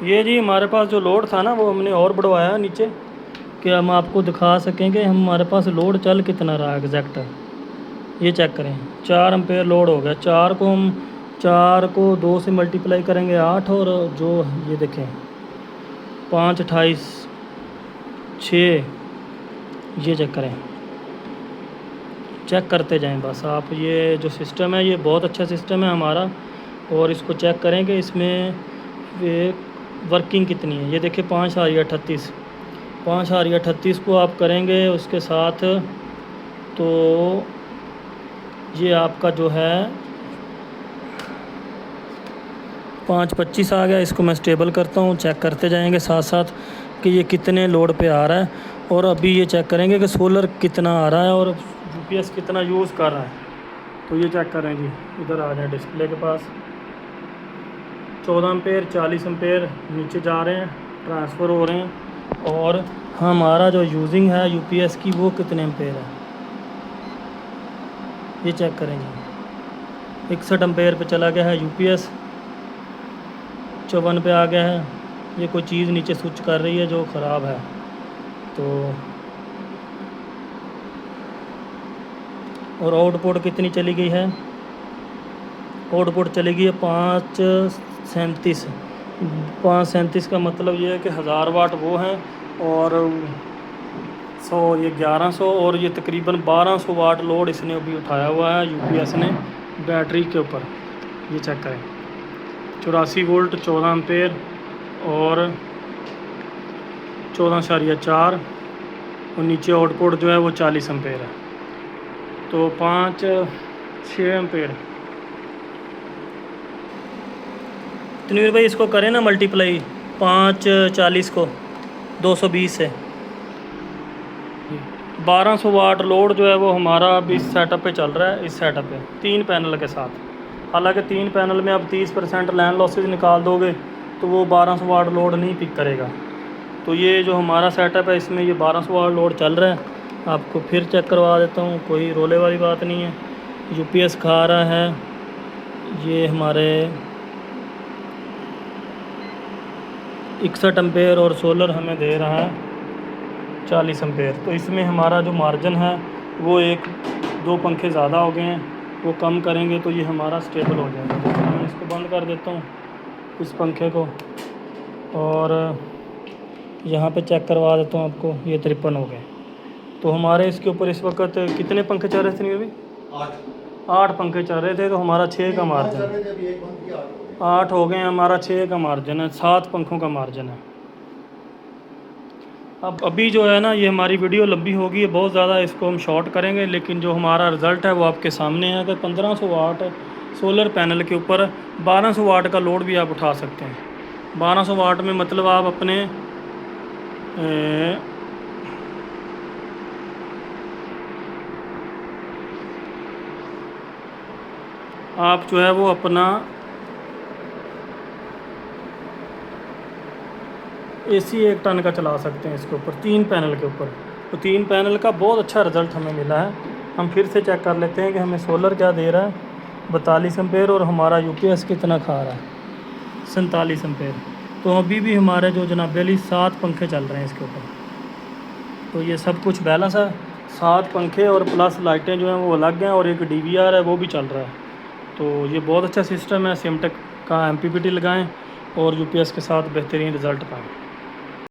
یہ جی ہمارے پاس جو لوڈ تھا نا وہ ہم نے اور بڑھوایا نیچے کہ ہم آپ کو دکھا سکیں کہ ہمارے پاس لوڈ چل کتنا رہا ہے ایگزیکٹ. یہ چیک کریں 4 امپیئر لوڈ ہو گیا. 4 کو 2 سے ملٹیپلائی کریں گے 8 اور جو یہ دیکھیں 5 28 6. یہ چیک کریں, چیک کرتے جائیں بس آپ. یہ جو سسٹم ہے یہ بہت اچھا سسٹم ہے ہمارا, اور اس کو چیک کریں کہ اس میں ورکنگ کتنی ہے. یہ دیکھیں 5.38 5.38 کو آپ کریں گے اس کے ساتھ تو یہ آپ کا جو ہے 5.25 آ گیا. اس کو میں اسٹیبل کرتا ہوں, چیک کرتے جائیں گے ساتھ ساتھ کہ یہ کتنے لوڈ پہ آ رہا ہے. اور ابھی یہ چیک کریں گے کہ سولر کتنا آ رہا ہے اور یو پی ایس کتنا یوز کر رہا ہے. تو یہ چیک کریں جی, ادھر آ جائیں ڈسپلے کے پاس. 14 امپیئر 40 امپیئر نیچے جا رہے ہیں, ٹرانسفر ہو رہے ہیں. اور ہمارا جو یوزنگ ہے یو پی ایس کی وہ کتنے امپیئر ہے یہ چیک کریں جی. 61 امپیئر پہ چلا گیا ہے یو پی ایس, 54 پہ آ گیا ہے. یہ کوئی چیز نیچے سوئچ کر رہی ہے جو خراب ہے. تو اور آؤٹ پٹ کتنی چلی گئی ہے, آؤٹ پٹ چلی گئی ہے 537. 537 کا مطلب یہ ہے کہ 1000 واٹ وہ ہیں اور 100 یہ 1100 اور یہ تقریباً 1200 واٹ لوڈ اس نے ابھی اٹھایا ہوا ہے یو پی ایس نے بیٹری کے اوپر. یہ چیک کریں 84 وولٹ 14 امپیئر اور 14.4 اور نیچے آؤٹ پٹ جو ہے وہ 40 امپیئر ہے. تو 5-6 امپیئر. تنویر بھائی اس کو کریں نا ملٹیپلائی 540 کو 220 سے. 1200 واٹ لوڈ جو ہے وہ ہمارا ابھی اس سیٹ اپ پہ چل رہا ہے, اس سیٹ اپ پہ 3 پینل کے ساتھ. حالانکہ 3 پینل میں اب 30% لین لاسز نکال دو گے تو وہ 1200 واٹ لوڈ نہیں پک کرے گا. تو یہ جو ہمارا سیٹ اپ ہے اس میں یہ 1200 واٹ لوڈ چل رہا ہے. آپ کو پھر چیک کروا دیتا ہوں, کوئی رولے والی بات نہیں ہے. یو پی ایس کھا رہا ہے یہ ہمارے 61 امپیئر اور سولر ہمیں دے رہا ہے 40 امپیئر. تو اس میں ہمارا جو مارجن ہے وہ 1-2 پنکھے زیادہ ہو گئے ہیں, وہ کم کریں گے تو یہ ہمارا اسٹیبل ہو جائے گا. میں اس کو بند کر دیتا ہوں اس پنکھے کو, اور یہاں پہ چیک کروا دیتا ہوں آپ کو. یہ 53 ہو گئے. تو ہمارے اس کے اوپر اس وقت کتنے پنکھے چل رہے تھے نہیں ابھی 8 پنکھے چل رہے تھے. تو ہمارا 6 کا مارجن 8 ہو گئے ہیں. ہمارا 6 کا مارجن ہے, 7 پنکھوں کا مارجن ہے. ابھی جو ہے نا یہ ہماری ویڈیو لمبی ہوگی, بہت زیادہ اس کو ہم شارٹ کریں گے, لیکن جو ہمارا رزلٹ ہے وہ آپ کے سامنے ہے کہ 1500 واٹ سولر پینل کے اوپر 1200 واٹ کا لوڈ بھی آپ اٹھا سکتے ہیں. 1200 واٹ میں مطلب آپ اپنے آپ جو ہے وہ اپنا اے سی 1 ٹن کا چلا سکتے ہیں اس کے اوپر 3 پینل کے اوپر. تو 3 پینل کا بہت اچھا رزلٹ ہمیں ملا ہے. ہم پھر سے چیک کر لیتے ہیں کہ ہمیں سولر کیا دے رہا ہے 42 امپیئر اور ہمارا یو پی ایس کتنا کھا رہا ہے 47 امپیئر. تو ابھی بھی ہمارے جو جناب علی 7 پنکھے چل رہے ہیں اس کے اوپر. تو یہ سب کچھ بیلنس ہے, 7 پنکھے اور پلس لائٹیں جو ہیں وہ الگ ہیں, اور ایک ڈی وی آر ہے وہ بھی چل رہا ہے. تو یہ بہت اچھا سسٹم ہے. سیم ٹیک کا ایم پی پی ٹی لگائیں اور یو پی ایس کے ساتھ بہترین رزلٹ پائیں.